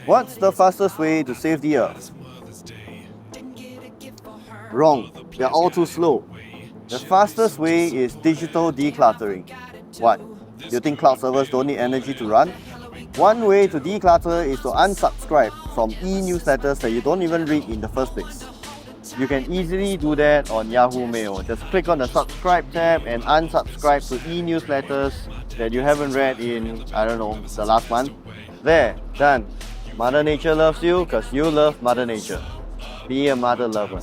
What's the fastest way to save the earth? Wrong. You're all too slow. The fastest way is digital decluttering. What? You think cloud servers don't need energy to run? One way to declutter is to unsubscribe from e-newsletters that you don't even read in the first place. You can easily do that on Yahoo Mail. Just click on the subscribe tab and unsubscribe to e-newsletters that you haven't read in, I don't know, the last month. There, done. Mother Nature loves you because you love Mother Nature. Be a mother lover.